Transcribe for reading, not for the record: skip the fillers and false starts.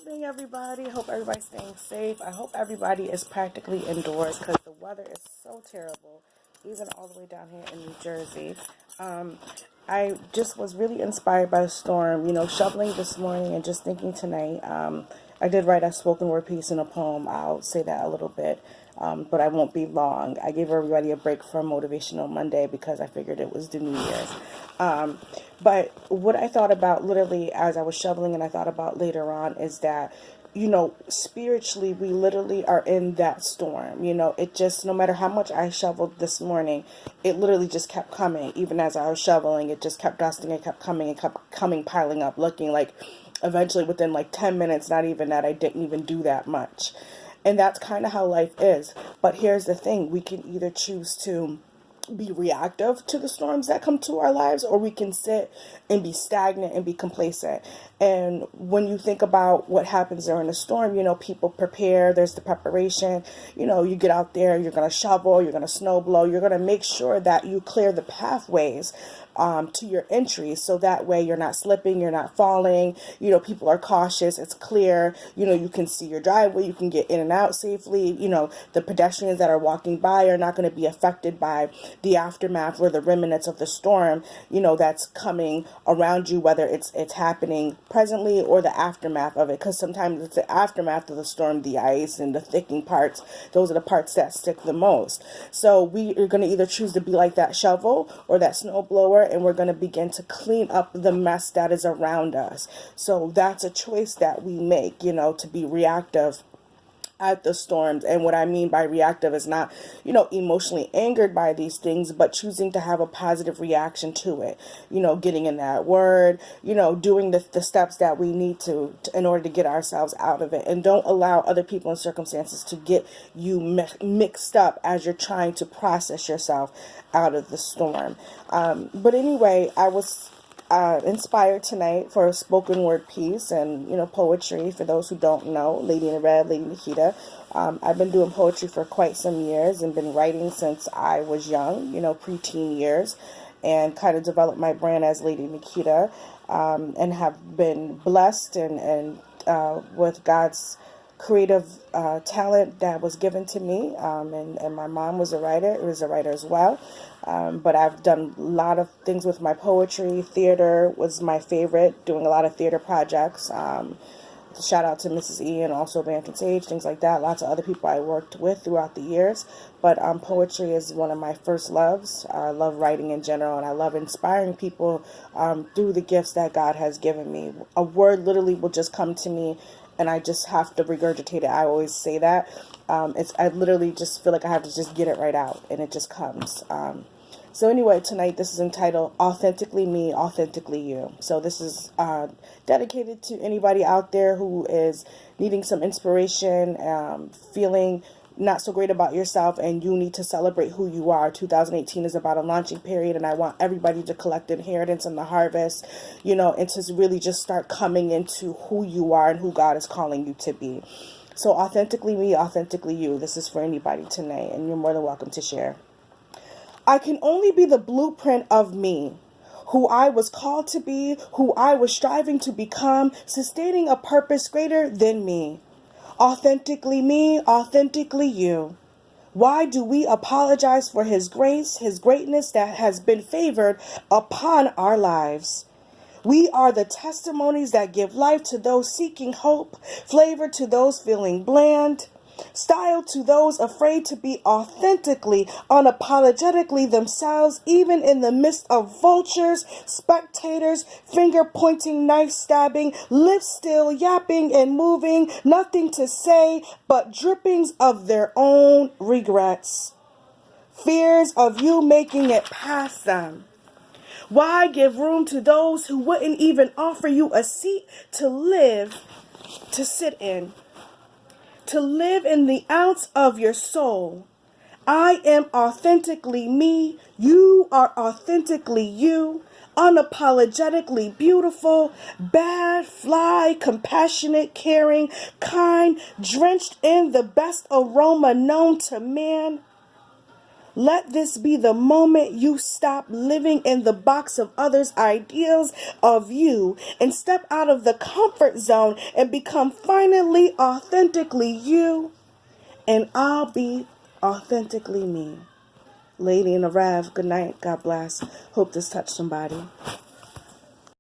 evening, everybody. Hope everybody's staying safe. I hope everybody is practically indoors because the weather is so terrible, even all the way down here in New Jersey. I just was really inspired by the storm, shoveling this morning and just thinking tonight. I did write a spoken word piece in a poem. I'll say that a little bit, but I won't be long. I gave everybody a break from Motivational Monday because I figured it was the New Year's. But what I thought about literally as I was shoveling and I thought about later on is that, spiritually, we literally are in that storm. It just, no matter how much I shoveled this morning, it literally just kept coming. Even as I was shoveling, it just kept dusting, it kept coming, piling up, looking like eventually within like 10 minutes, not even that, I didn't even do that much. And that's kind of how life is. But here's the thing, we can either choose to be reactive to the storms that come to our lives, or we can sit and be stagnant and be complacent. And when you think about what happens during a storm, people prepare, there's the preparation, you get out there, you're going to shovel, you're going to snow blow, you're going to make sure that you clear the pathways to your entries, so that way you're not slipping, you're not falling, people are cautious, it's clear, you can see your driveway, you can get in and out safely, the pedestrians that are walking by are not going to be affected by the aftermath or the remnants of the storm, that's coming around you, whether it's happening presently or the aftermath of it, because sometimes it's the aftermath of the storm, the ice and the thickening parts, those are the parts that stick the most. So we are going to either choose to be like that shovel or that snow blower, and we're going to begin to clean up the mess that is around us. So that's a choice that we make, to be reactive at the storms. And what I mean by reactive is not, emotionally angered by these things, but choosing to have a positive reaction to it, getting in that word, doing the steps that we need to in order to get ourselves out of it. And don't allow other people and circumstances to get you mixed up as you're trying to process yourself out of the storm. But anyway, I was inspired tonight for a spoken word piece and, poetry. For those who don't know, Lady in Red, Lady Nikita. I've been doing poetry for quite some years and been writing since I was young, preteen years, and kind of developed my brand as Lady Nikita, and have been blessed and with God's creative talent that was given to me, and my mom was a writer as well, but I've done a lot of things with my poetry. Theater was my favorite, doing a lot of theater projects. Shout out to Mrs. E and also Banton Sage, things like that. Lots of other people I worked with throughout the years, but poetry is one of my first loves. I love writing in general, and I love inspiring people through the gifts that God has given me. A word literally will just come to me and I just have to regurgitate it. I always say that. I literally just feel like I have to just get it right out, and it just comes. So anyway, tonight this is entitled Authentically Me, Authentically You. So this is dedicated to anybody out there who is needing some inspiration, feeling not so great about yourself, and you need to celebrate who you are. 2018 is about a launching period, and I want everybody to collect inheritance and the harvest, and to really just start coming into who you are and who God is calling you to be. So authentically me, authentically you. This is for anybody tonight, and you're more than welcome to share. I can only be the blueprint of me, who I was called to be, who I was striving to become, sustaining a purpose greater than me. Authentically me, authentically you. Why do we apologize for His grace, His greatness that has been favored upon our lives? We are the testimonies that give life to those seeking hope, flavor to those feeling bland, style to those afraid to be authentically, unapologetically themselves, even in the midst of vultures, spectators, finger pointing, knife stabbing, lips still yapping and moving, nothing to say but drippings of their own regrets, fears of you making it past them. Why give room to those who wouldn't even offer you a seat to sit in? To live in the ounce of your soul. I am authentically me. You are authentically you. Unapologetically beautiful, bad, fly, compassionate, caring, kind, drenched in the best aroma known to man. Let this be the moment you stop living in the box of others' ideals of you and step out of the comfort zone and become finally authentically you. And I'll be authentically me. Lady in the Rev, good night. God bless. Hope this touched somebody.